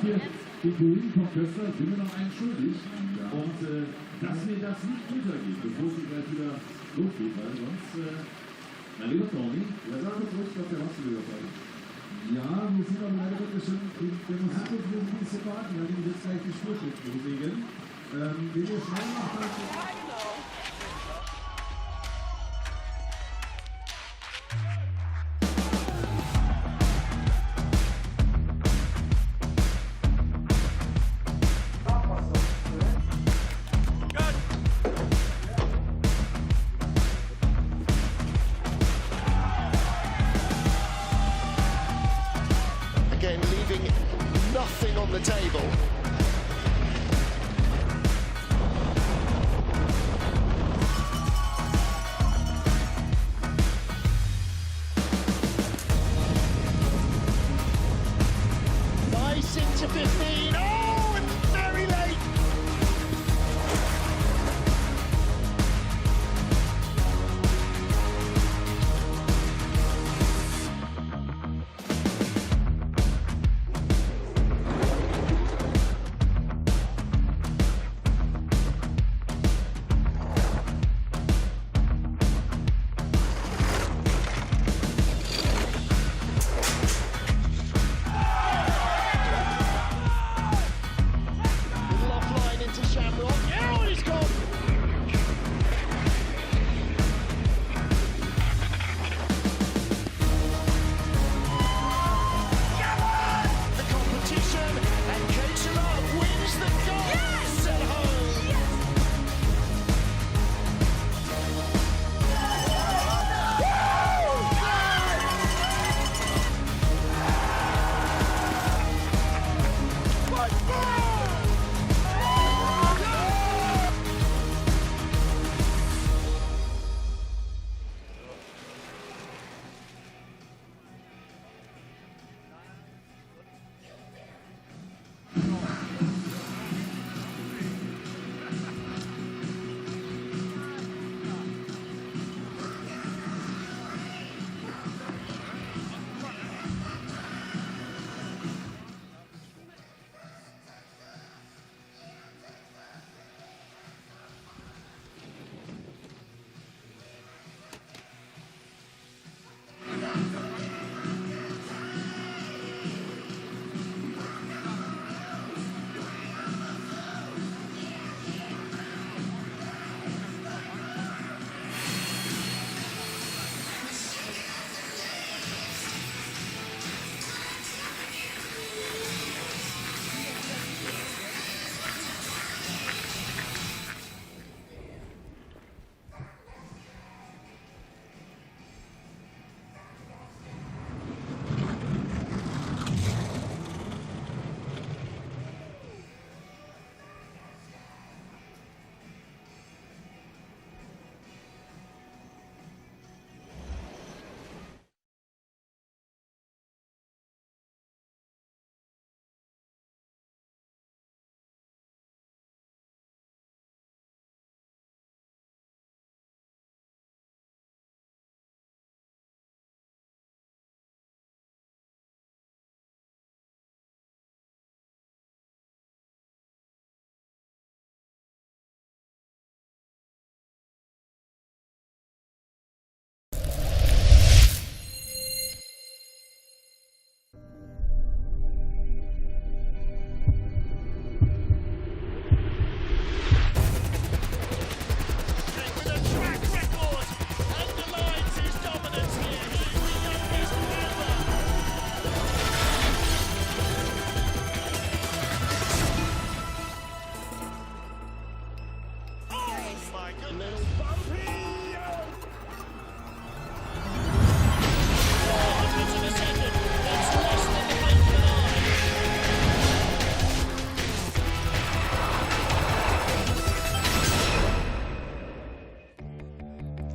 hier die grünen Contender sind mir noch einen schuldig. Und dass mir das nicht untergeht, bevor sie gleich wieder losgeht, weil sonst, mein lieber Tony, ja, sag uns ruhig, was der was wieder sagt. Ja, wir sind aber leider wirklich schon, der Musik und wir sind so warten, weil wir jetzt gleich die Spurschrift loslegen. Wenn wir schnell machen, nothing on the table. Nice into 15. Oh, and very late.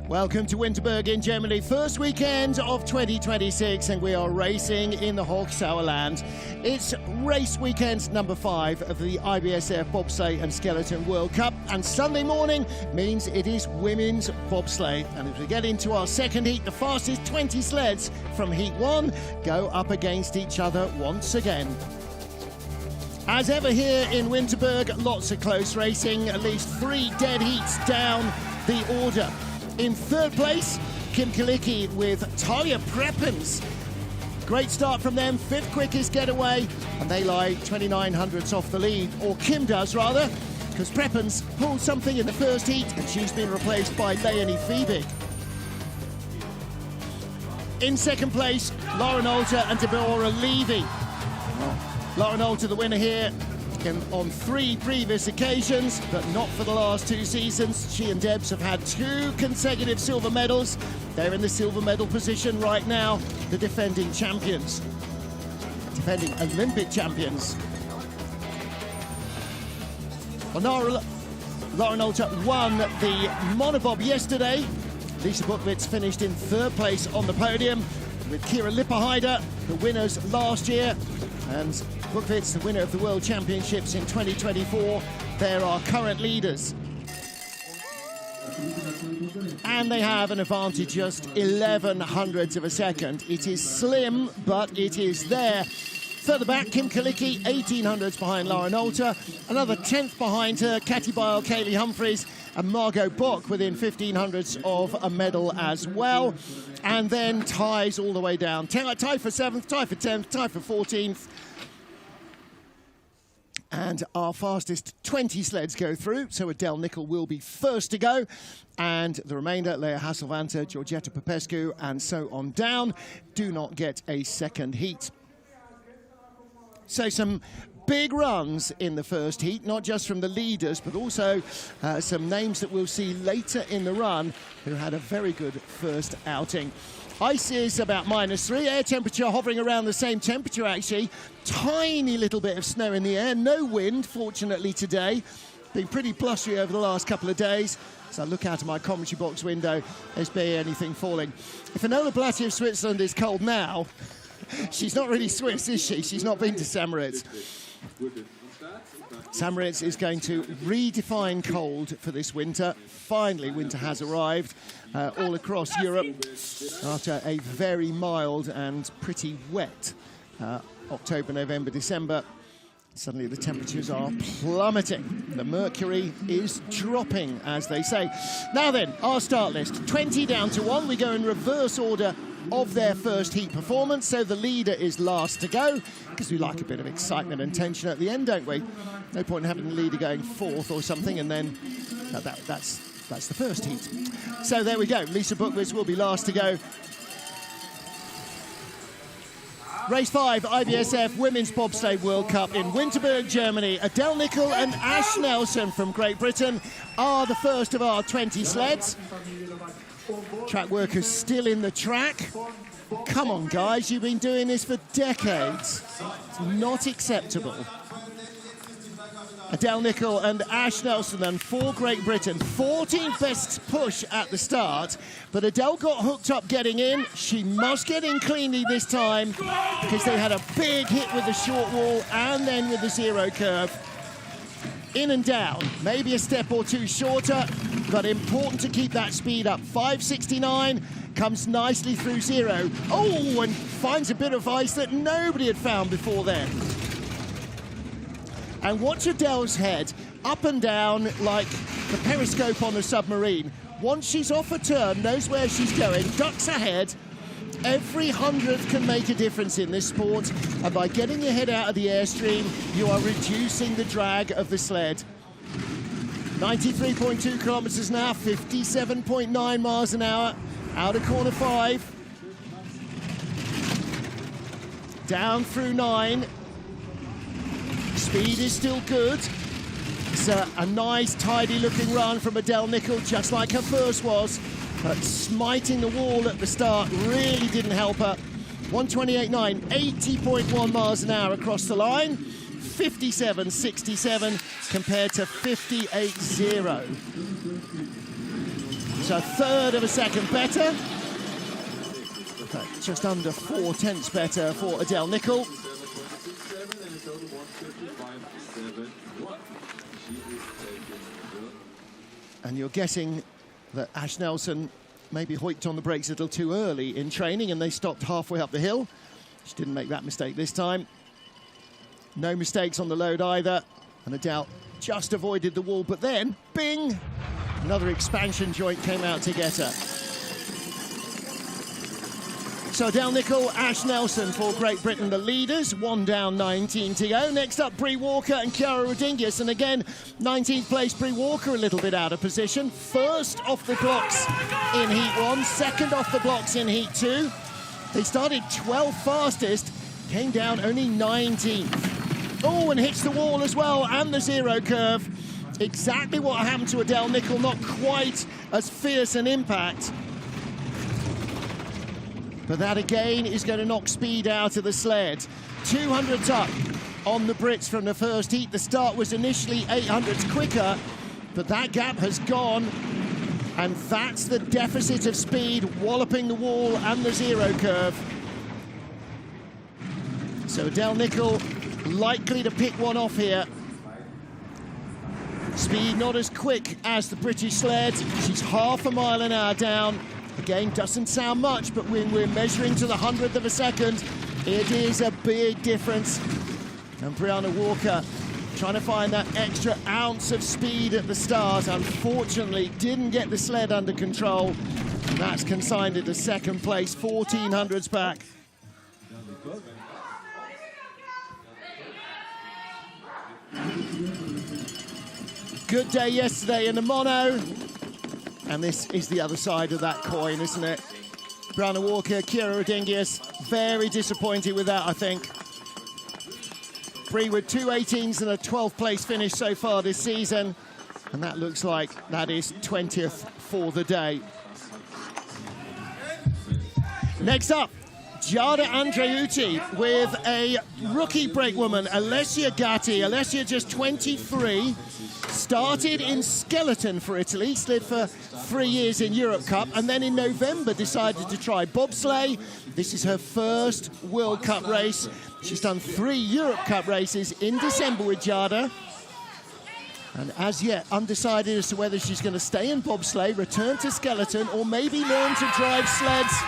Welcome to Winterberg in Germany, first weekend of 2026, and we are racing in the Hochsauerland. It's race weekend number 5 of the IBSF Bobsleigh and Skeleton World Cup, and Sunday morning means it is women's bobsleigh. And as we get into our second heat, the fastest 20 sleds from heat 1 go up against each other once again. As ever here in Winterberg, lots of close racing, at least 3 dead heats down the order. In third place, Kim Kalicki with Talia Preppens. Great start from them, 5th quickest getaway, and they lie 2900ths off the lead, or Kim does rather, because Preppens pulled something in the first heat and she's been replaced by Leonie Fiebig. In second place, Lauren Alter and Deborah Levy. Lauren Alter, the winner here, on 3 previous occasions, but not for the last 2 seasons. She and Debs have had 2 consecutive silver medals. They're in the silver medal position right now, the defending champions, defending Olympic champions. Well, Lauren Alter won the Monobob yesterday. Lisa Buchwitz finished in 3rd place on the podium with Kira Lipperheider, the winners last year, and Buchwitz, the winner of the World Championships in 2024. They're our current leaders. And they have an advantage, just 1100ths of a second. It is slim, but it is there. Further back, Kim Kalicki, 1800ths behind Lauren Alter. Another 10th behind her, Katie Bile, Kaylee Humphries, and Margot Bock within 1500ths of a medal as well. And then ties all the way down. Tie for 7th, tie for 10th, tie for 14th. And our fastest 20 sleds go through, so Adele Nicol will be first to go. And the remainder, Leah Hasselvanter, Georgetta Popescu, and so on down, do not get a second heat. So some big runs in the first heat, not just from the leaders, but also some names that we'll see later in the run who had a very good first outing. Ice is about -3, air temperature hovering around the same temperature actually. Tiny little bit of snow in the air, no wind fortunately today. Been pretty blustery over the last couple of days. So I look out of my commentary box window, there's barely anything falling. If Enola Blatti of Switzerland is cold now, she's not really Swiss, is she? She's not been to St. Moritz. St. Moritz is going to redefine cold for this winter. Finally, winter has arrived all across Europe after a very mild and pretty wet October, November, December. Suddenly the temperatures are plummeting. The mercury is dropping, as they say. Now then, our start list, 20 down to 1. We go in reverse order of their first heat performance, so the leader is last to go, because we like a bit of excitement and tension at the end, don't we? No point in having the leader going 4th or something, and then that's the first heat. So there we go. Lisa Buchwitz will be last to go. Race 5, IBSF Women's Bobsleigh World Cup in Winterberg, Germany. Adele Nicol and Ash Nelson from Great Britain are the first of our 20 sleds. Track workers still in the track. Come on, guys, you've been doing this for decades. It's not acceptable. Adele Nicol and Ash Nelson then for Great Britain. 14th best push at the start, but Adele got hooked up getting in. She must get in cleanly this time because they had a big hit with the short wall and then with the 0 curve. In and down, maybe a step or 2 shorter, but important to keep that speed up. 5.69 comes nicely through 0. Oh, and finds a bit of ice that nobody had found before then. And watch Adele's head, up and down like the periscope on a submarine. Once she's off a turn, knows where she's going, ducks ahead. Every 100th can make a difference in this sport, and by getting your head out of the airstream, you are reducing the drag of the sled. 93.2 kilometers an hour, 57.9 miles an hour, out of corner 5. Down through 9. Speed is still good. It's a nice, tidy-looking run from Adele Nicol, just like her first was. But smiting the wall at the start really didn't help her. 128.9, 80.1 miles an hour across the line. 57.67 compared to 58.0. So a third of a second better. But just under 4/10ths better for Adele Nicol. And you're guessing that Ash Nelson maybe hoiked on the brakes a little too early in training and they stopped halfway up the hill. She didn't make that mistake this time. No mistakes on the load either. And Adele just avoided the wall, but then, bing! Another expansion joint came out to get her. So Adele Nicol, Ash Nelson for Great Britain, the leaders. 1 down, 19 to go. Next up, Bree Walker and Chiara Rodinguez. And again, 19th place, Bree Walker a little bit out of position. First off the blocks in Heat 1, second off the blocks in Heat 2. They started 12th fastest, came down only 19th. Oh, and hits the wall as well, and the zero curve. Exactly what happened to Adele Nicol, not quite as fierce an impact. But that again is going to knock speed out of the sled. 200s up on the Brits from the first heat. The start was initially 800s quicker, but that gap has gone. And that's the deficit of speed, walloping the wall and the zero curve. So Adele Nicol likely to pick one off here. Speed not as quick as the British sled. She's half a mile an hour down. Again, doesn't sound much, but when we're measuring to the 100th of a second, it is a big difference. And Brianna Walker trying to find that extra ounce of speed at the start. Unfortunately, didn't get the sled under control. And that's consigned it to second place, 1400s back. Good day yesterday in the mono. And this is the other side of that coin, isn't it? Brianna Walker, Chiara Rodinguez, very disappointed with that, I think. Bree with 2 18s and a 12th place finish so far this season. And that looks like that is 20th for the day. Next up, Giada Andreuti with a rookie brakewoman, Alessia Gatti. Alessia just 23. Started in skeleton for Italy, slid for 3 years in Europe Cup, and then in November decided to try bobsleigh. This is her first World Cup race. She's done 3 Europe Cup races in December with Giada. And as yet, undecided as to whether she's going to stay in bobsleigh, return to skeleton, or maybe learn to drive sleds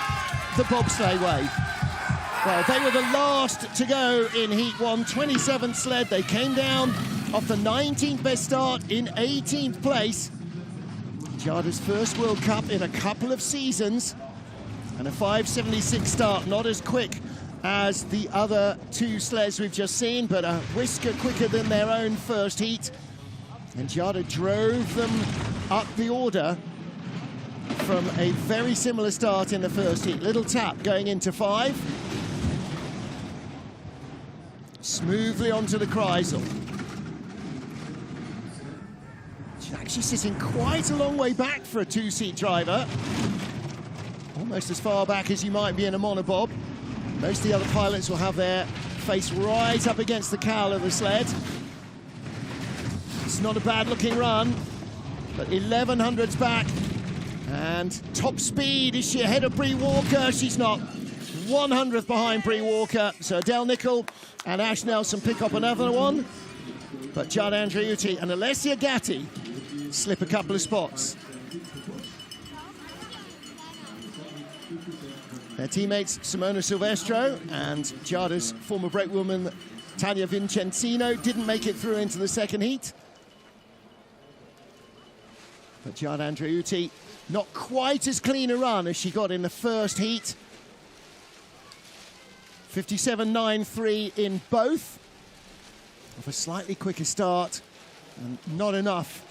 the bobsleigh way. Well, they were the last to go in Heat 1, 27th sled. They came down off the 19th best start in 18th place. Giada's first World Cup in a couple of seasons, and a 5:76 start, not as quick as the other 2 sleds we've just seen, but a whisker quicker than their own first heat. And Giada drove them up the order from a very similar start in the first heat. Little tap going into 5. Smoothly onto the Kreisel. She's actually sitting quite a long way back for a 2-seat driver. Almost as far back as you might be in a monobob. Most of the other pilots will have their face right up against the cowl of the sled. It's not a bad looking run, but 1100s back. And top speed, is she ahead of Bree Walker? She's not. 100th behind Bree Walker. So Adele Nicol and Ash Nelson pick up another one. But Giada Andreuti and Alessia Gatti slip a couple of spots. Their teammates Simona Silvestro and Giada's former brakewoman Tania Vincenzino didn't make it through into the second heat. But Giada Andreuti, not quite as clean a run as she got in the first heat. 57.93 in both. Of a slightly quicker start, and not enough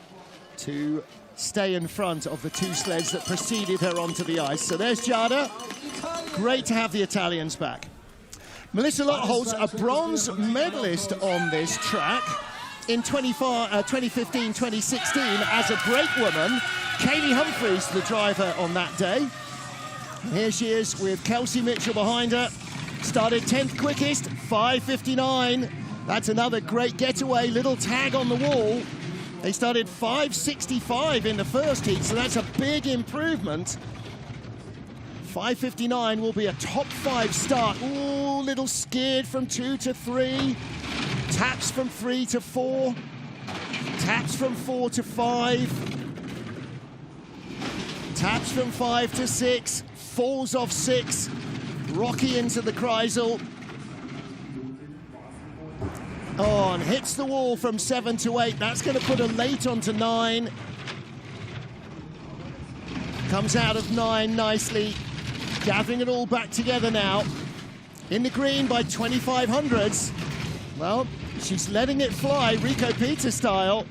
to stay in front of the 2 sleds that preceded her onto the ice. So there's Giada. Great to have the Italians back. Melissa Lott holds a bronze medalist on this track. In 2015-2016 as a brakewoman. Kaylee Humphries, the driver on that day. And here she is with Kelsey Mitchell behind her. Started 10th quickest, 5:59. That's another great getaway, little tag on the wall. They started 5:65 in the first heat, so that's a big improvement. 5:59 will be a top 5 start. Ooh, little skid from 2 to 3. Taps from 3 to 4. Taps from 4 to 5. Taps from 5 to 6. Falls off 6. Rocky into the Kreisel. on, hits the wall from 7 to 8. That's going to put her late onto 9. Comes out of 9 nicely, gathering it all back together now. In the green by 2500ths. Well, she's letting it fly, Rico Peter style.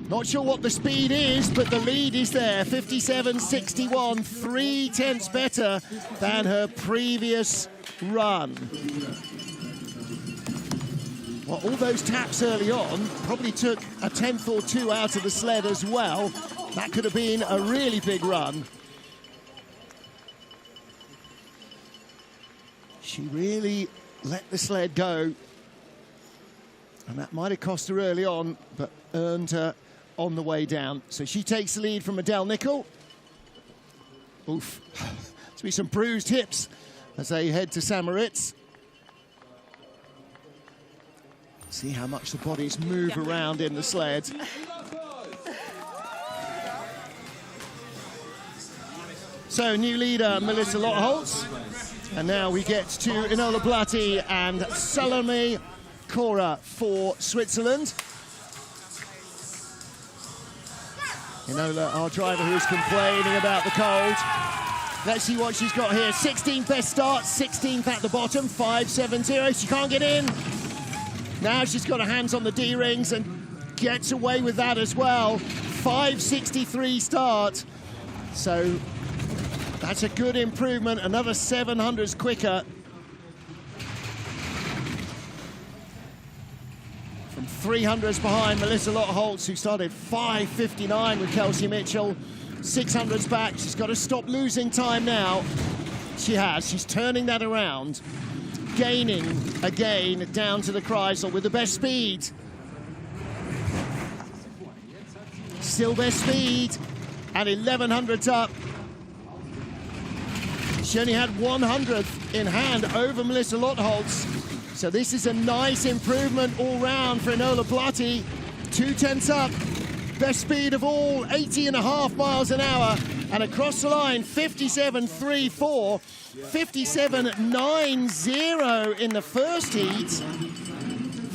Not sure what the speed is, but the lead is there. 57.61, 3/10 better than her previous run. Well, all those taps early on probably took a 10th or 2 out of the sled as well. That could have been a really big run. She really let the sled go. And that might have cost her early on, but earned her on the way down. So she takes the lead from Adele Nicol. Oof. There's be some bruised hips as they head to St-Moritz. See how much the bodies move around in the sled. So new leader, Melissa Lottholz. And now we get to Enola Blatti and Salome Cora for Switzerland. Enola, our driver, who's complaining about the cold. Let's see what she's got here. 16th best start, 16th at the bottom, 5.70. She can't get in. Now she's got her hands on the D-rings and gets away with that as well. 5.63 start. So that's a good improvement, another 700s quicker. From 300s behind Melissa Lottholz, who started 5.59 with Kelsey Mitchell. 600s back, she's got to stop losing time now. She has, she's turning that around. Gaining again down to the Kreisel with the best speed. Still best speed, and 1100s up. She only had 100th in hand over Melissa Lottholz. So this is a nice improvement all round for Enola Blatti. 2/10 up, best speed of all, 80.5 miles an hour. And across the line, 57.34, 57.90 in the first heat.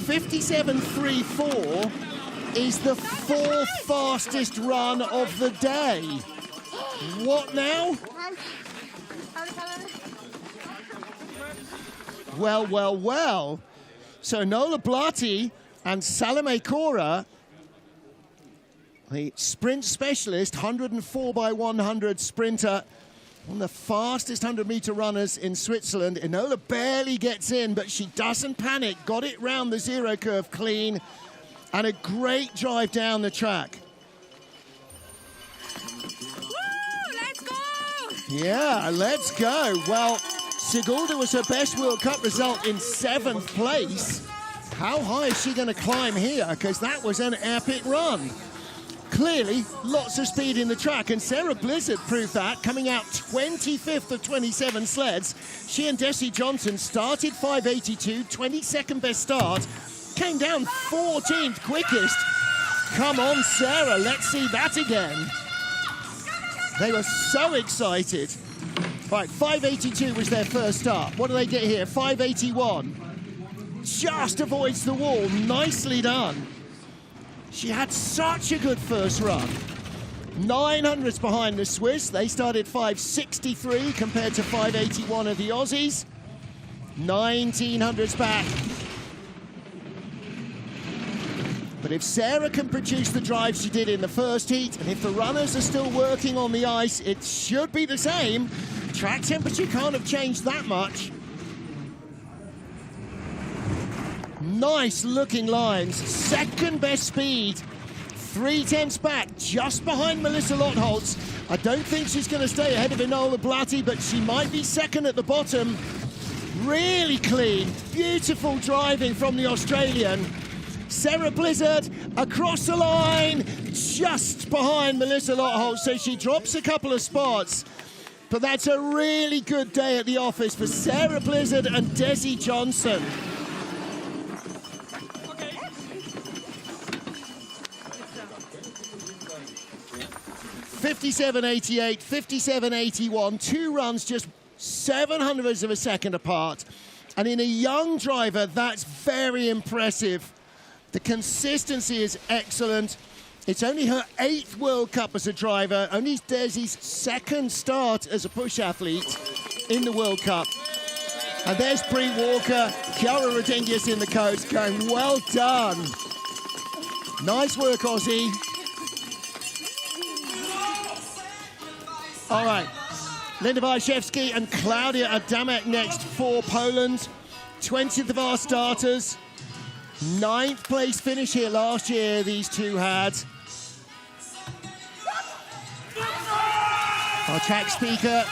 57.34 is the 4th fastest run of the day. What now? Well, well, well. So Enola Blatti and Salome Cora, the sprint specialist, 104 by 100 sprinter, one of the fastest 100-meter runners in Switzerland. Enola barely gets in, but she doesn't panic. Got it round the zero curve clean, and a great drive down the track. Woo, let's go! Yeah, let's go. Well, Sigulda was her best World Cup result in 7th place. How high is she going to climb here? Because that was an epic run. Clearly, lots of speed in the track, and Sarah Blizzard proved that, coming out 25th of 27 sleds. She and Desi Johnson started 5.82, 22nd best start, came down 14th quickest. Come on, Sarah, let's see that again. They were so excited. Right, 5.82 was their first start. What do they get here? 5.81. Just avoids the wall. Nicely done. She had such a good first run. 900s behind the Swiss. They started 5.63 compared to 5.81 of the Aussies. 1900s back. But if Sarah can produce the drive she did in the first heat, and if the runners are still working on the ice, it should be the same. Track temperature can't have changed that much. Nice looking lines. Second best speed. 3/10 back, just behind Melissa Lottholz. I don't think she's going to stay ahead of Enola Blatti, but she might be second at the bottom. Really clean, beautiful driving from the Australian. Sarah Blizzard across the line, just behind Melissa Lottholz, so she drops a couple of spots. But that's a really good day at the office for Sarah Blizzard and Desi Johnson. Okay. 57.88, 57.81, 2 runs just 700ths of a second apart. And in a young driver, that's very impressive. The consistency is excellent. It's only her 8th World Cup as a driver, only Desi's 2nd start as a push athlete in the World Cup. And there's Bree Walker, Chiara Rodriguez in the coach, going, well done. Nice work, Aussie. All right, Linda Wajszewski and Klaudia Adamek next for Poland. 20th of our starters. 9th place finish here last year, these two had. Our track speaker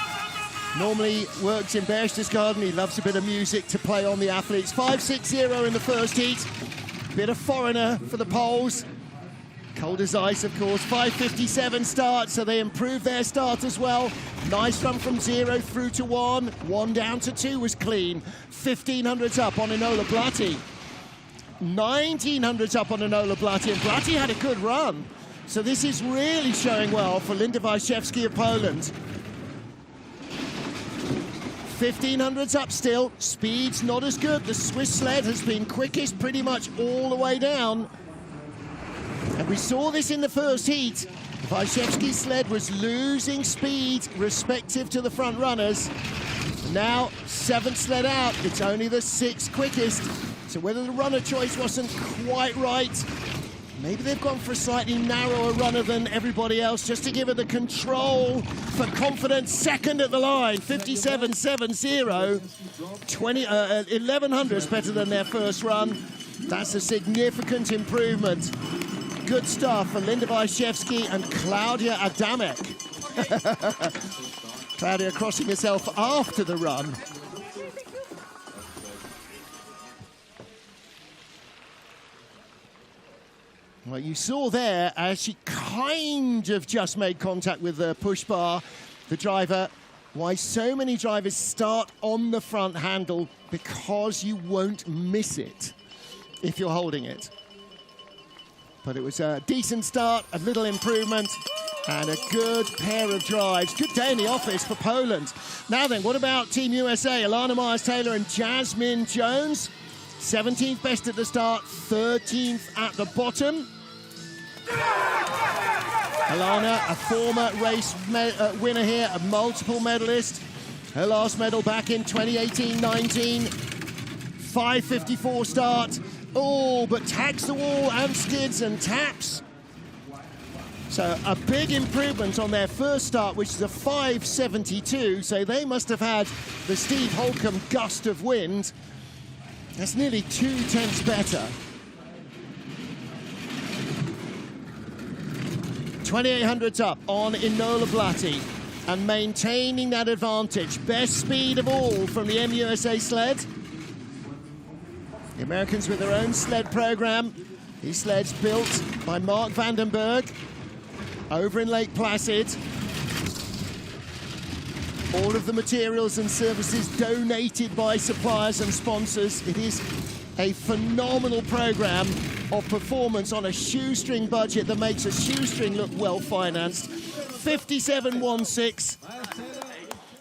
normally works in Berchtesgaden. He loves a bit of music to play on the athletes. 5.60 in the first heat. Bit of foreigner for the Poles. Cold as ice, of course. 5.57 start, so they improved their start as well. Nice run from 0 through to 1. 1 down to 2 was clean. 1500s up on Enola Blatti. 1900s up on Enola Blatti, and Blatti had a good run. So this is really showing well for Linda Wajszewski of Poland. 1500s up still, speed's not as good. The Swiss sled has been quickest pretty much all the way down. And we saw this in the first heat. Wajszewski's sled was losing speed respective to the front runners. Now, 7th sled out, it's only the 6th quickest. So whether the runner choice wasn't quite right, maybe they've gone for a slightly narrower runner than everybody else just to give her the control for confidence. 2nd at the line, 57.70. 1100s better than their first run. That's a significant improvement. Good stuff for Linda Wajszewski and Klaudia Adamek. Klaudia crossing herself after the run. Well, you saw there as she kind of just made contact with the push bar, the driver, why so many drivers start on the front handle, because you won't miss it if you're holding it. But it was a decent start, a little improvement, and a good pair of drives. Good day in the office for Poland. Now then, what about Team USA? Alana Myers-Taylor and Jasmine Jones. 17th best at the start, 13th at the bottom. Alana, a former race winner here, a multiple medalist. Her last medal back in 2018-19. 5.54 start. Oh, but tags the wall and skids and taps. So a big improvement on their first start, which is a 5.72. So they must have had the Steve Holcomb gust of wind. That's nearly 0.2 better. 2800s up on Enola Blatti and maintaining that advantage. Best speed of all from the MUSA sled. The Americans with their own sled program. These sleds built by Mark Vandenberg over in Lake Placid. All of the materials and services donated by suppliers and sponsors. It is a phenomenal program of performance on a shoestring budget that makes a shoestring look well financed. 57.16.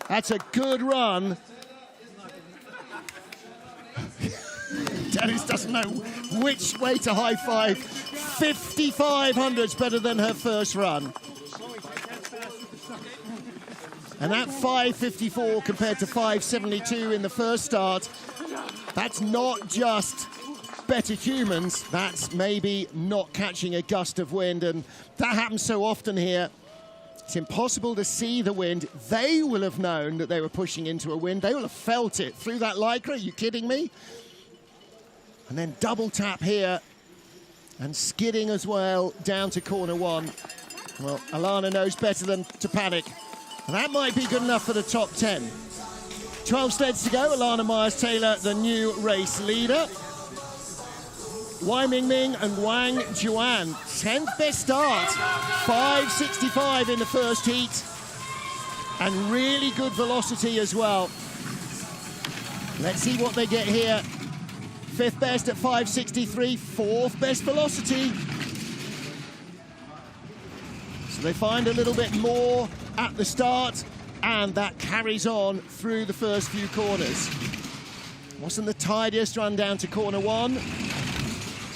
That's a good run. Dennis doesn't know which way to high five. 5,500's better than her first run. And that 5.54 compared to 5.72 in the first start, that's not just better humans, that's maybe not catching a gust of wind, and that happens so often here. It's impossible to see the wind. They will have known that they were pushing into a wind. They will have felt it through that lycra. Are you kidding me? And then double tap here and skidding as well down to corner 1. Well, Alana knows better than to panic. And that might be good enough for the top 10. 12 sleds to go. Alana Myers-Taylor, the new race leader. Wai Mingming and Wang Juan, 10th best start. 5.65 in the first heat. And really good velocity as well. Let's see what they get here. 5th best at 5.63, 4th best velocity. So they find a little bit more at the start, and that carries on through the first few corners. Wasn't the tidiest run down to corner 1.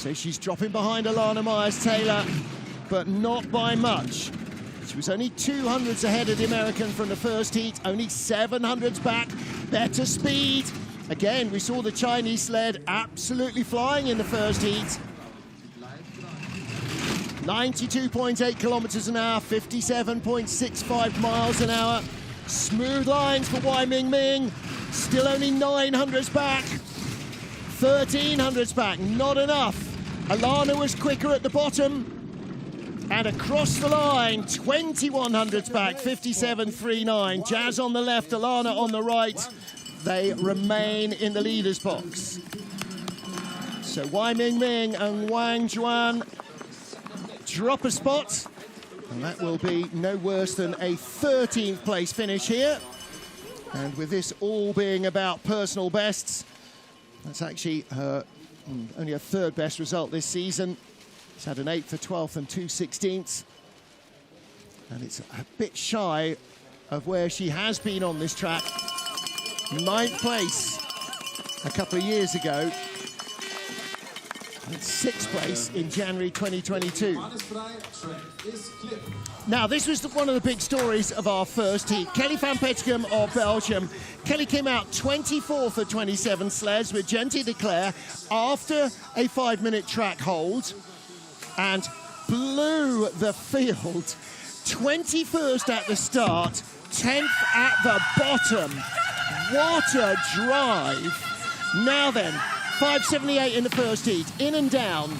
So she's dropping behind Alana Myers-Taylor, but not by much. She was only 200s ahead of the American from the first heat, only 700s back, better speed. Again, we saw the Chinese sled absolutely flying in the first heat. 92.8 kilometers an hour, 57.65 miles an hour. Smooth lines for Wai Ming Ming. Still only 900s back. 1300s back, not enough. Alana was quicker at the bottom. And across the line, 2100s back, 57.39. Jazz on the left, Alana on the right. They remain in the leader's box. So Wai Ming Ming and Wang Juan drop a spot. And that will be no worse than a 13th place finish here. And with this all being about personal bests, that's actually her only her third best result this season. She's had an 8th, a 12th and 2 16ths. And it's a bit shy of where she has been on this track. 9th place a couple of years ago. And 6th place in January 2022. Now, this was one of the big stories of our first heat. Kelly van Petegem of Belgium. Kelly came out 24th of 27 sleds with Genty de Cler after a 5-minute track hold and blew the field. 21st at the start, 10th at the bottom. What a drive. Now then, 5.78 in the first heat, in and down.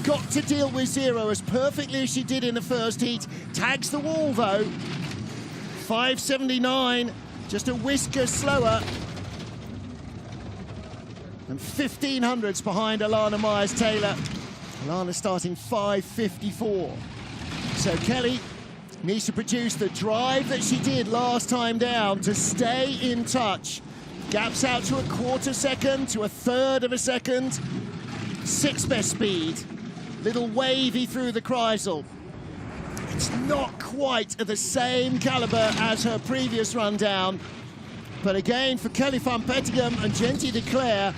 Got to deal with zero as perfectly as she did in the first heat. Tags the wall though. 5.79, just a whisker slower. And 1500s behind Alana Myers-Taylor. Alana starting 5.54. So Kelly needs to produce the drive that she did last time down to stay in touch. Gaps out to a 1/4 second, to a 1/3 of a second. 6th best speed. Little wavy through the Kreisel. It's not quite at the same caliber as her previous run down. But again, for Kelly van Petegem and Genty de Cler,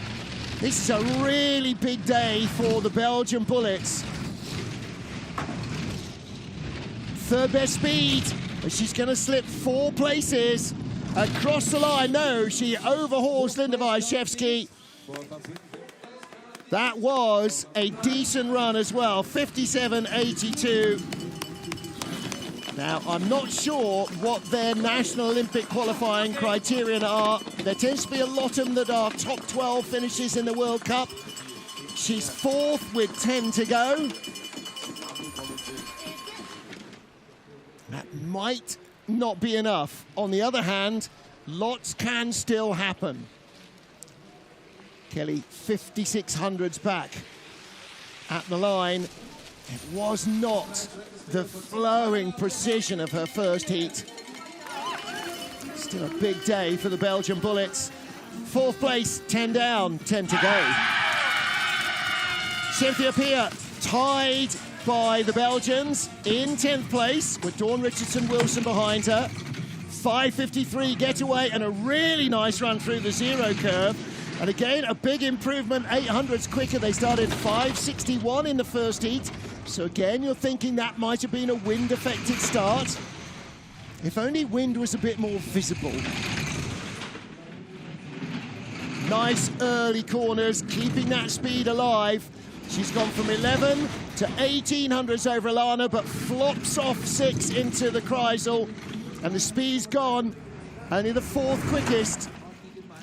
this is a really big day for the Belgian Bullets. 3rd best speed, but she's going to slip 4 places across the line. No, she overhauls Linda Wyszewski. That was a decent run as well, 57.82. Now, I'm not sure what their National Olympic qualifying criterion are. There tends to be a lot of them that are top 12 finishes in the World Cup. She's 4th with 10 to go. That might not be enough. On the other hand, lots can still happen. Kelly 5600s back at the line. It was not the flowing precision of her first heat. Still a big day for the Belgian Bullets. 4th place, 10 down, 10 to go. Cynthia Peer tied by the Belgians in 10th place with Dawn Richardson-Wilson behind her. 5.53 getaway and a really nice run through the zero curve. And again, a big improvement, 800s quicker. They started 5.61 in the first heat. So again, you're thinking that might have been a wind-affected start. If only wind was a bit more visible. Nice early corners, keeping that speed alive. She's gone from 11 to 1800s over Alana, but flops off 6 into the Kreisel. And the speed's gone. Only the 4th quickest.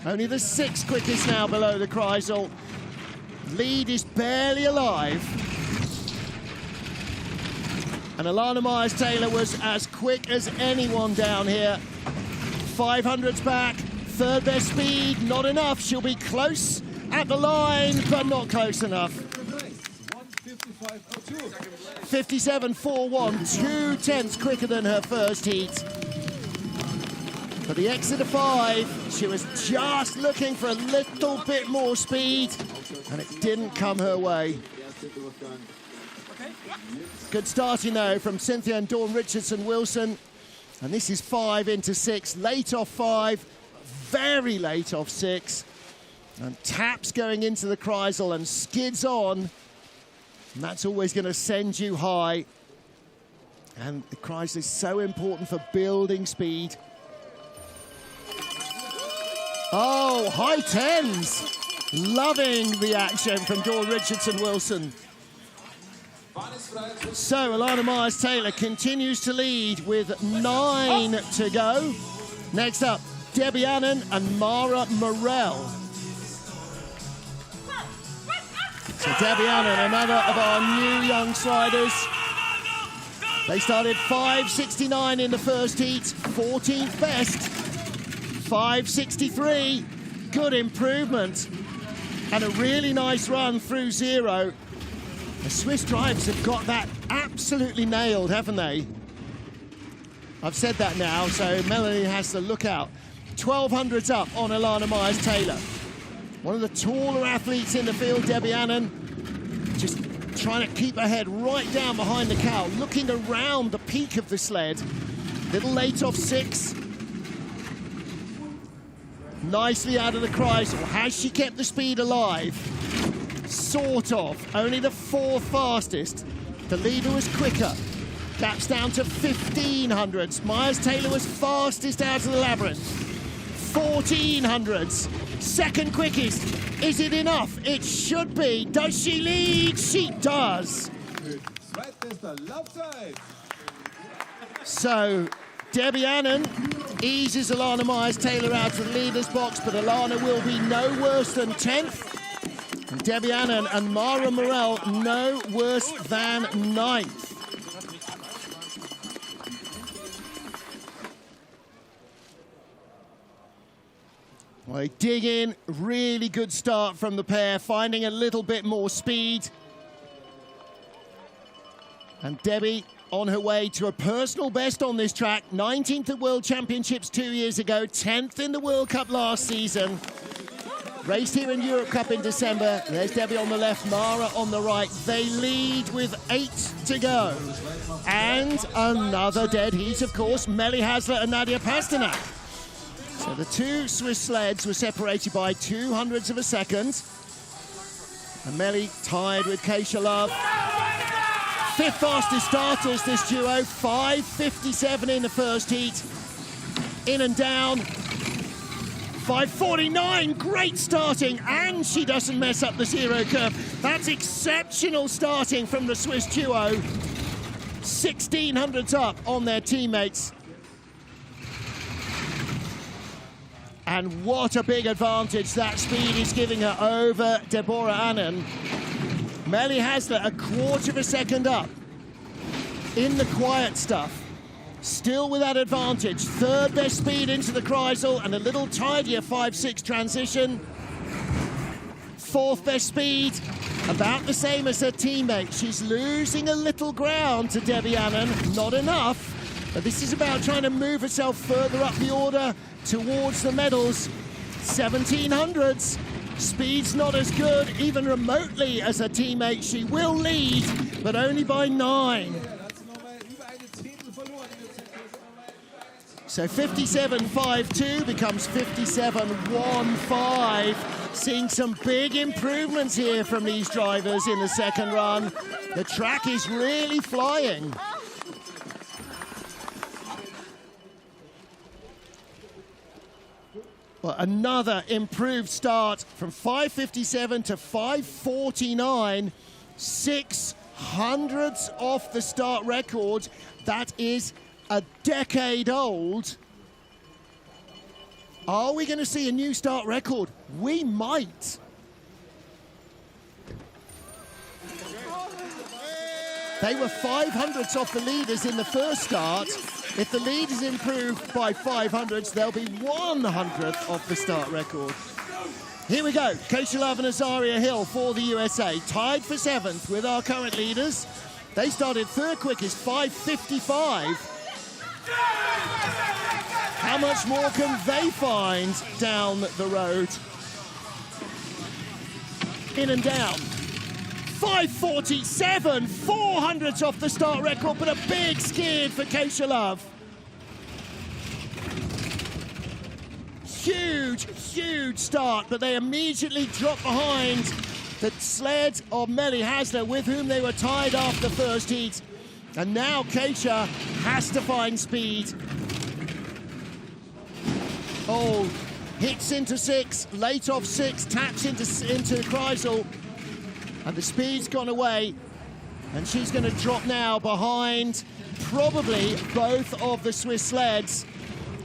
Only the 6th quickest now below the Kreisel. Lead is barely alive. And Alana Myers-Taylor was as quick as anyone down here. 500s back, 3rd best speed, not enough. She'll be close at the line, but not close enough. 57.41, 2/10 quicker than her first heat. For the exit of 5, she was just looking for a little bit more speed, and it didn't come her way. Good starting, though, from Cynthia and Dawn Richardson-Wilson. And this is 5 into 6, late off 5, very late off 6. And taps going into the Kreisel and skids on And that's always going to send you high. And the Kreisel is so important for building speed. Oh, high tens. Loving the action from Dawn Richardson-Wilson. So Alana Myers-Taylor continues to lead with 9 to go. Next up, Debbie Annan and Mara Morell. So Debbie Annan, another of our new young sliders. They started 5.69 in the first heat, 14th best. 5.63, good improvement. And a really nice run through 0. The Swiss drivers have got that absolutely nailed, haven't they? I've said that now, so Melanie has to look out. 1200s up on Alana Myers-Taylor. One of the taller athletes in the field, Debbie Annan, just trying to keep her head right down behind the cow, looking around the peak of the sled. Little late off 6. Nicely out of the Kreisel. Has she kept the speed alive? Sort of. Only the 4th fastest. The leader was quicker. Gaps down to 1500s. Myers-Taylor was fastest out of the labyrinth. 1400s. Second quickest. Is it enough? It should be. Does she lead? She does. So Debbie Annan eases Alana Myers-Taylor out of the leader's box, but Alana will be no worse than 10th. And Debbie Annan and Mara Morell no worse than 9th. Well, they dig in, really good start from the pair, finding a little bit more speed. And Debbie on her way to a personal best on this track, 19th at World Championships 2 years ago, 10th in the World Cup last season. Raced here in Europe Cup in December. There's Debbie on the left, Mara on the right. They lead with 8 to go. And another dead heat, of course, Melly Hasler and Nadia Pasternak. So the two Swiss sleds were separated by 200ths of a second. And Melly tied with Keisha Love. 5th fastest starters, this duo. 5.57 in the first heat. In and down. 5.49, great starting, and she doesn't mess up the 0 curve. That's exceptional starting from the Swiss duo. 1600s up on their teammates. And what a big advantage that speed is giving her over Deborah Annan. Melly Hasler a 1/4 of a second up in the quiet stuff. Still with that advantage. 3rd best speed into the Kreisel and a little tidier 5.6 transition. 4th best speed, about the same as her teammate. She's losing a little ground to Debbie Annan, not enough. But this is about trying to move herself further up the order towards the medals. 1700s. Speed's not as good, even remotely, as her teammate. She will lead, but only by 9. So 57.52 becomes 57.15. Seeing some big improvements here from these drivers in the second run. The track is really flying. Well, another improved start from 5.57 to 5.49. 600ths off the start record. That is a decade old. Are we going to see a new start record? We might. They were 500ths off the leaders in the first start. If the leaders improve by 500ths, they'll be 100th off the start record. Here we go. Keisha Love and Azaria Hill for the USA. Tied for 7th with our current leaders. They started 3rd quickest, 5.55. How much more can they find down the road? In and down. 5.47, 400ths off the start record, but a big skid for Keisha Love. Huge, huge start, but they immediately drop behind the sled of Melly Hasler, with whom they were tied after the first heat. And now Keisha has to find speed. Oh, hits into 6, late off 6, taps into Kreisel. And the speed's gone away. And she's going to drop now behind probably both of the Swiss sleds.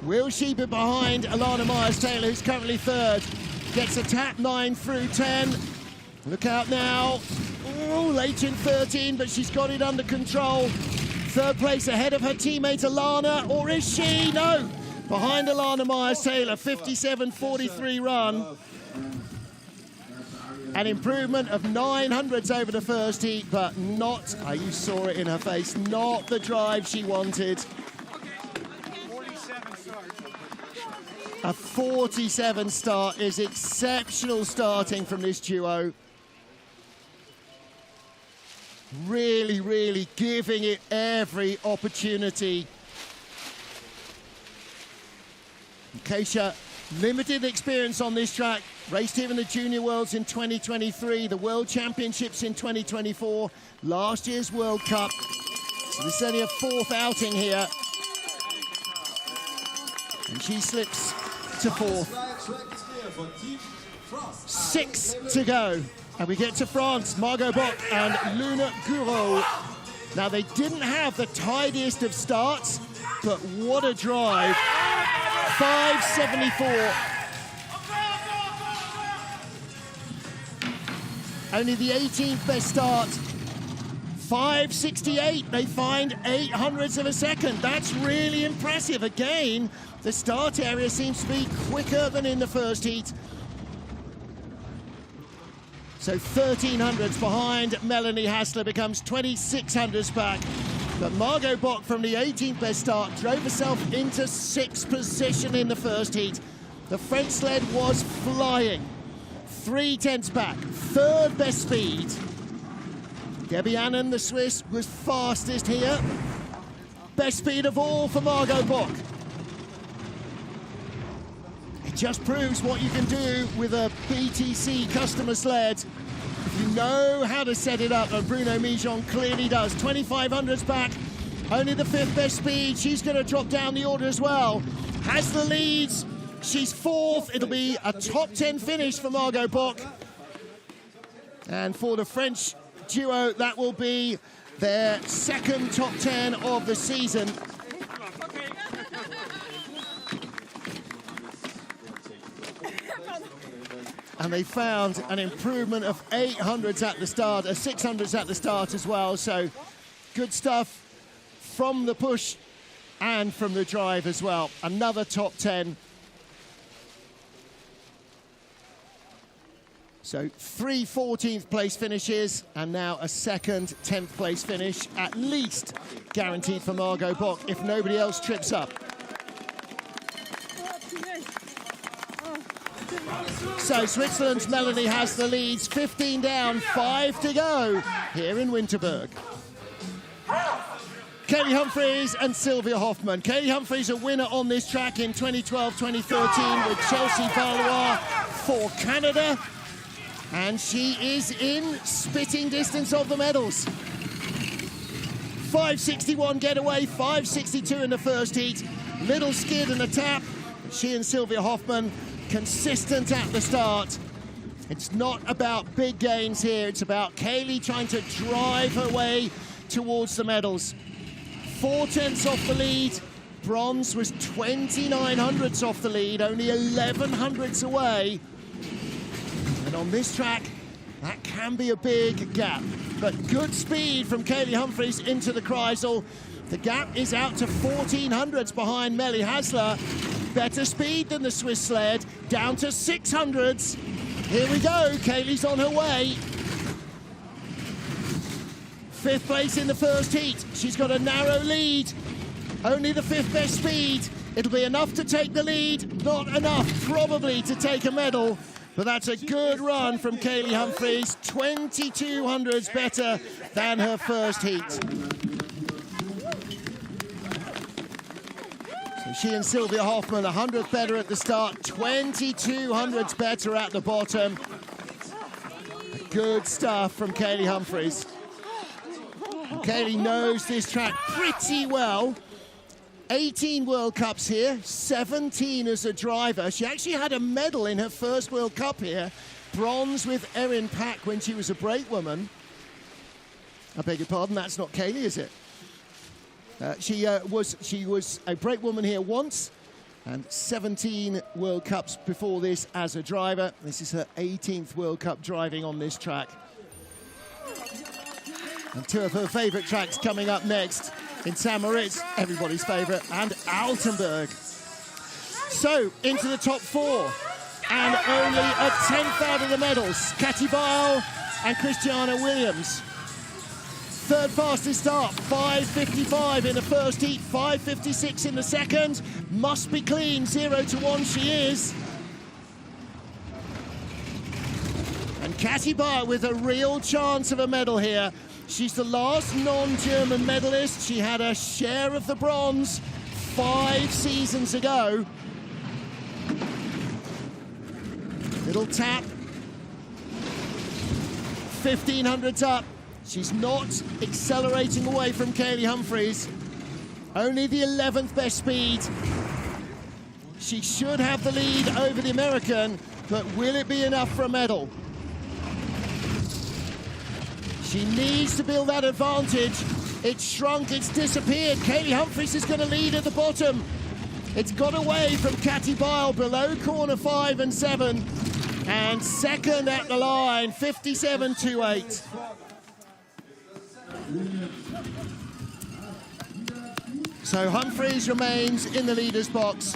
Will she be behind Alana Myers-Taylor, who's currently 3rd? Gets a tap 9 through 10. Look out now. Oh, late in 13, but she's got it under control. 3rd place ahead of her teammate Alana, or is she? No, behind Alana Myers-Taylor, 57.43 run. An improvement of 900s over the first heat, but not, you saw it in her face, not the drive she wanted. A 47 start is exceptional starting from this duo. Really, really giving it every opportunity. Keisha, limited experience on this track, raced here in the Junior Worlds in 2023, the World Championships in 2024, last year's World Cup. So this is only a 4th outing here. And she slips to 4th. 6 to go. And we get to France, Margot Bock and Luna Gouraud. Now, they didn't have the tidiest of starts, but what a drive. 5.74. Only the 18th best start. 5.68. They find 800ths of a second. That's really impressive. Again, the start area seems to be quicker than in the first heat. So 1300s behind Melanie Hasler, becomes 2600s back. But Margot Bock from the 18th best start drove herself into 6th position in the first heat. The French sled was flying. 3/10 back, 3rd best speed. Debbie Annan, the Swiss, was fastest here. Best speed of all for Margot Bock. It just proves what you can do with a BTC customer sled if you know how to set it up, and Bruno Mijon clearly does. 2500s back, only the 5th best speed. She's going to drop down the order as well. Has the leads. She's 4th. It'll be a top 10 finish for Margot Bock. And for the French duo, that will be their 2nd top 10 of the season. And they found an improvement of 800s at the start, 600s at the start as well. So good stuff from the push and from the drive as well. Another top 10. So 3 14th place finishes, and now a 2nd 10th place finish, at least guaranteed for Margot Bock if nobody else trips up. So Switzerland's Melanie has the leads, 15 down, 5 to go here in Winterberg. Kaylee Humphries and Sylvia Hoffman. Kaylee Humphries, a winner on this track in 2012-2013 with Chelsea Valois for Canada. And she is in spitting distance of the medals. 5.61 getaway, 5.62 in the first heat. Little skid and a tap. She and Sylvia Hoffman consistent at the start. It's not about big gains here. It's about Kaylee trying to drive her way towards the medals. 4/10 off the lead. Bronze was 2900ths off the lead, only 1100ths away. And on this track, that can be a big gap. But good speed from Kaylee Humphries into the Kreisel. The gap is out to 1400ths behind Melly Hasler. Better speed than the Swiss sled, down to 600ths. Here we go, Kaylee's on her way. 5th place in the first heat. She's got a narrow lead. Only the 5th best speed. It'll be enough to take the lead, not enough probably to take a medal. But that's a good run from Kaylee Humphries. 2200ths better than her first heat. So she and Sylvia Hoffman, 100th better at the start, 2200ths better at the bottom. A Good stuff from Kaylee Humphries. Kaylee knows this track pretty well. 18 World Cups here, 17 as a driver. She actually had a medal in her first World Cup here. Bronze with Erin Pack when she was a brakewoman. I beg your pardon, that's not Kaylee, is it? She was a brakewoman here once, and 17 World Cups before this as a driver. This is her 18th World Cup driving on this track. And two of her favourite tracks coming up next in St. Moritz, everybody's favourite, and Altenburg. So, into the top four, and only a 10th out of the medals. Katie Bile and Christiana Williams. Third fastest start, 5:55 in the first heat, 5:56 in the second. Must be clean, 0 to 1 she is. And Katie Bile with a real chance of a medal here. She's the last non-German medalist. She had a share of the bronze 5 seasons ago. Little tap. 1500's up. She's not accelerating away from Kaylee Humphries. Only the 11th best speed. She should have the lead over the American, but will it be enough for a medal? She needs to build that advantage. It's shrunk, it's disappeared. Kaylee Humphries is going to lead at the bottom. It's got away from Katie Bile below corner 5 and 7. And second at the line, 57.28. So Humphries remains in the leader's box.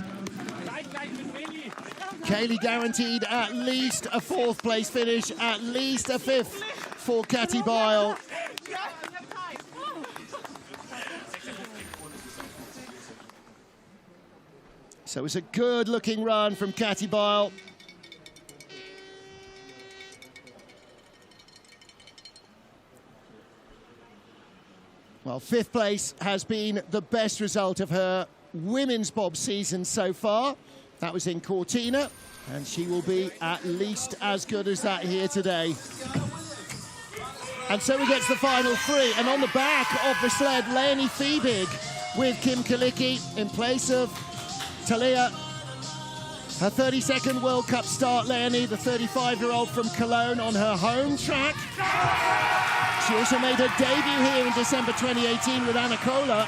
Kaylee guaranteed at least a 4th place finish, at least a 5th for Katie Bile. So it's a good looking run from Katie Bile. Well, 5th place has been the best result of her women's bob season so far. That was in Cortina, and she will be at least as good as that here today. And so we get to the final 3, and on the back of the sled, Leonie Fiebig with Kim Kalicki in place of Talia. Her 32nd World Cup start, Leonie, the 35-year-old from Cologne, on her home track. She also made her debut here in December 2018 with Anna Kohler,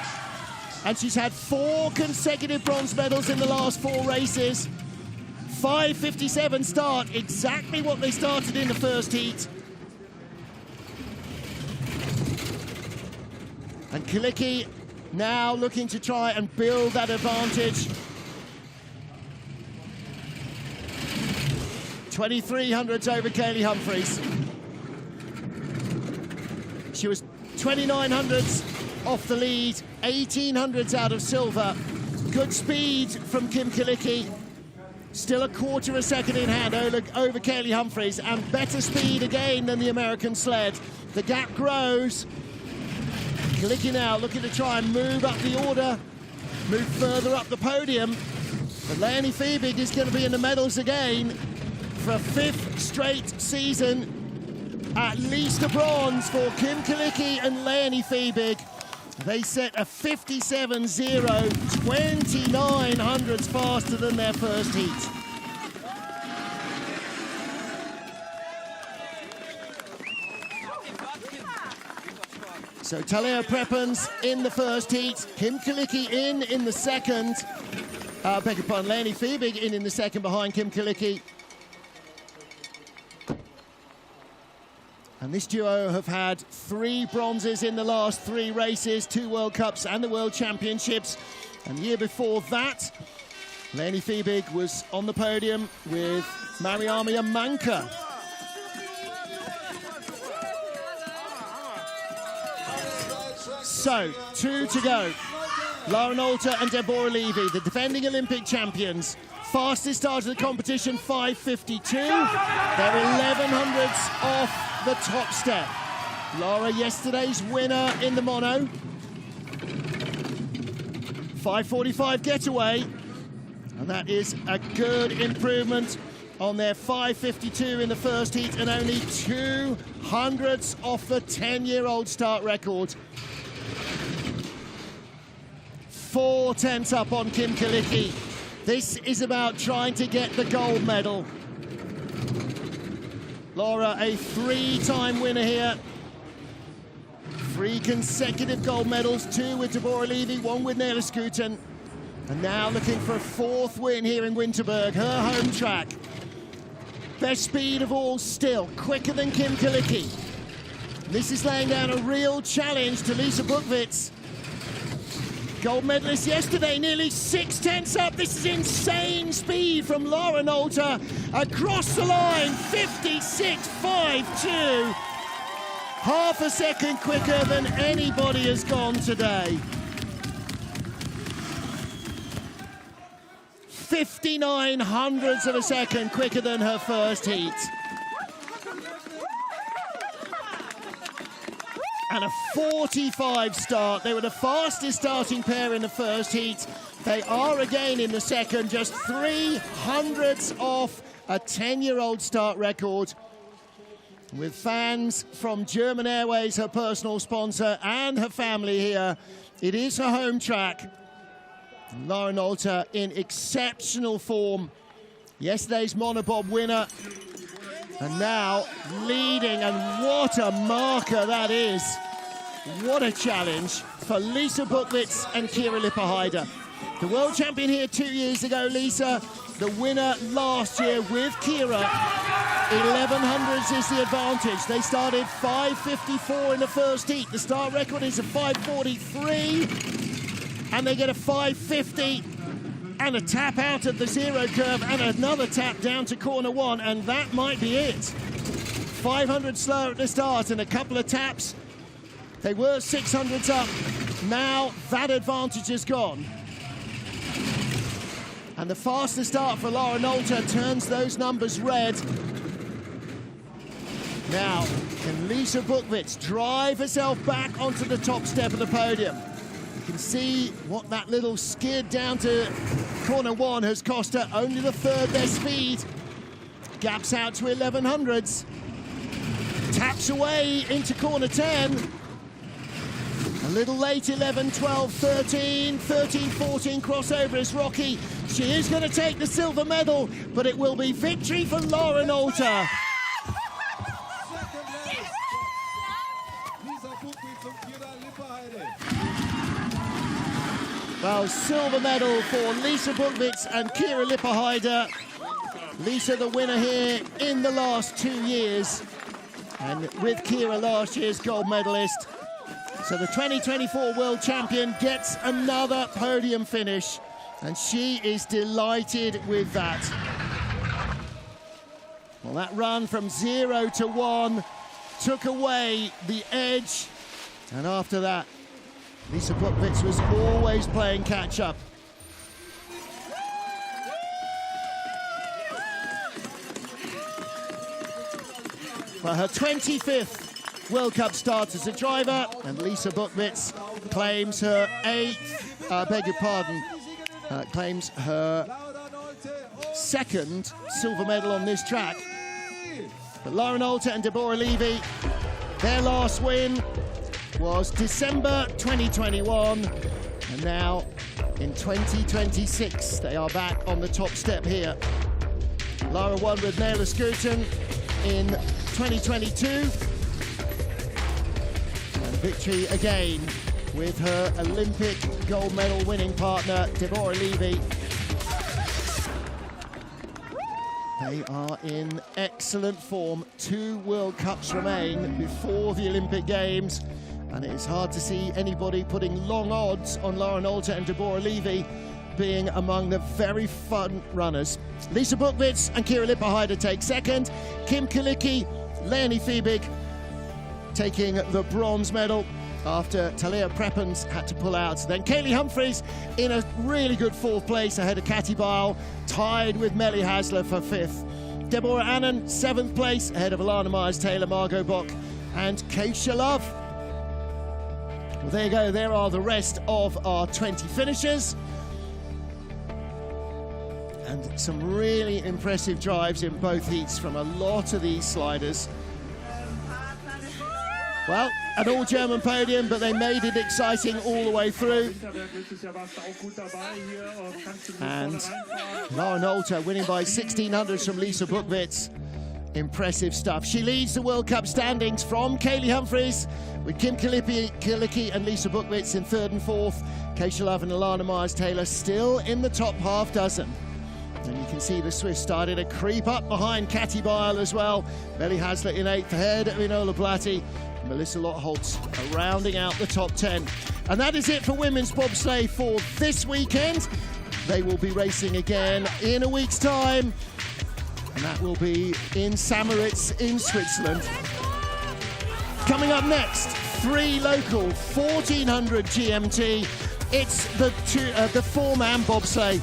and she's had 4 consecutive bronze medals in the last 4 races. 5:57 start, exactly what they started in the first heat. And Kalicki now looking to try and build that advantage. 2300s over Kaylee Humphries. She was 2900s off the lead, 1800s out of silver. Good speed from Kim Kalicki. Still a quarter of a second in hand over Kaylee Humphries, and better speed again than the American sled. The gap grows. Kalicki now looking to try and move up the order, move further up the podium. But Leonie Fiebig is going to be in the medals again for a 5th straight season. At least a bronze for Kim Kalicki and Leonie Fiebig. They set a 57.0, 2900s faster than their first heat. So Talia Prepons in the first heat, Kim Kalicki in the second. Beg your pardon, Leonie Fiebig in the second behind Kim Kalicki. And this duo have had 3 bronzes in the last 3 races, 2 World Cups and the World Championships. And the year before that, Leonie Fiebig was on the podium with Mariama Manka. So, 2 to go. Lauren Alter and Deborah Levy, the defending Olympic champions. Fastest start of the competition, 5:52. They're 1100s off the top step. Laura, yesterday's winner in the mono. 5:45 getaway. And that is a good improvement on their 5:52 in the first heat and only 2/100ths off the 10-year-old start record. 4/10 up on Kim Kalicki. This is about trying to get the gold medal. Laura, a 3-time winner here. 3 consecutive gold medals, 2 with Deborah Levy, 1 with Nela Skuten. And now looking for a 4th win here in Winterberg, her home track. Best speed of all still, quicker than Kim Kalicki. This is laying down a real challenge to Lisa Buchwitz. Gold medalist yesterday, nearly 6/10 up. This is insane speed from Laura Nolte. Across the line, 56.52. Half a second quicker than anybody has gone today. 59/100ths of a second quicker than her first heat. And a 45 start. They were the fastest starting pair in the first heat. They are again in the second, just 3/100ths off a 10-year-old start record. With fans from German Airways, her personal sponsor, and her family here, it is her home track. Laura Nolte in exceptional form. Yesterday's monobob winner. And now leading, and what a marker that is. What a challenge for Lisa Buchwitz and Kira Lipperheider. The world champion here 2 years ago, Lisa. The winner last year with Kira. 11/100ths is the advantage. They started 5:54 in the first heat. The start record is a 5:43. And they get a 5:50. And a tap out of the zero curve and another tap down to corner 1, and that might be it. 500 slower at the start and a couple of taps. They were 600ths up. Now that advantage is gone. And the faster start for Laura Nolte turns those numbers red. Now, can Lisa Buchwitz drive herself back onto the top step of the podium? You can see what that little skid down to corner 1 has cost her. Only the 3rd best speed. Gaps out to 11/100ths. Taps away into corner 10. A little late, 11, 12, 13, 13, 14 crossover is Rocky. She is going to take the silver medal, but it will be victory for Laura Nolte. Well, silver medal for Lisa Buchwitz and Kira Lipperheider. Lisa the winner here in the last 2 years. And with Kira last year's gold medalist. So the 2024 world champion gets another podium finish. And she is delighted with that. Well, that run from 0 to 1 took away the edge. And after that, Lisa Buchwitz was always playing catch-up. Well, her 25th World Cup start as a driver, and Lisa Buchwitz claims her 8th, claims her 2nd silver medal on this track. But Laura Nolte and Deborah Levy, their last win was December 2021, and now in 2026 they are back on the top step here. Laura won with Nela Skuten in 2022, and victory again with her Olympic gold medal winning partner Deborah Levy. They are in excellent form. 2 World Cups remain before the Olympic Games. And it's hard to see anybody putting long odds on Laura Nolte and Deborah Levy being among the very front runners. Lisa Buchwitz and Kira Lipperheider take 2nd. Kim Kalicki, Leonie Fiebig taking the bronze medal after Talia Prepons had to pull out. Then Kaylee Humphries in a really good 4th place ahead of Katty Bile, tied with Melly Hasler for 5th. Deborah Annan, 7th place ahead of Alana Myers-Taylor, Margot Bock, and Keisha Love. Well, there you go. There are the rest of our 20 finishers. And some really impressive drives in both heats from a lot of these sliders. Well, an all-German podium, but they made it exciting all the way through. And Lauren Alter winning by 1600s from Lisa Buchwitz. Impressive stuff. She leads the World Cup standings from Kaylee Humphries, with Kim Kilicki and Lisa Buchwitz in third and fourth. Keisha Love and Alana Myers-Taylor still in the top half dozen. And you can see the Swiss started to creep up behind Katty Bile as well. Melly Hazlitt in eighth, ahead of Enola Blatty. Melissa Lottholtz rounding out the top 10. And that is it for women's bobsleigh for this weekend. They will be racing again in a week's time. And that will be in Samaritz in Switzerland. Coming up next, 3 local, 1400 GMT. It's the four-man bobsleigh.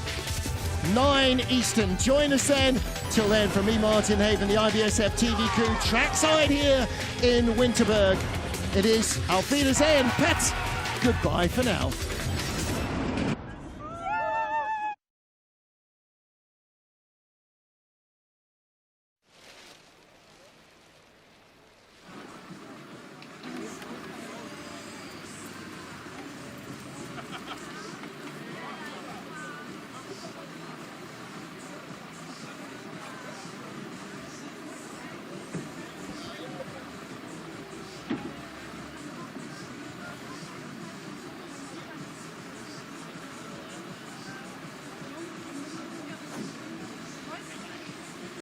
9 Eastern. Join us then. Till then, from me, Martin Haven, the IBSF TV crew, trackside here in Winterberg. It is Auf Wiedersehen, Pet. Goodbye for now.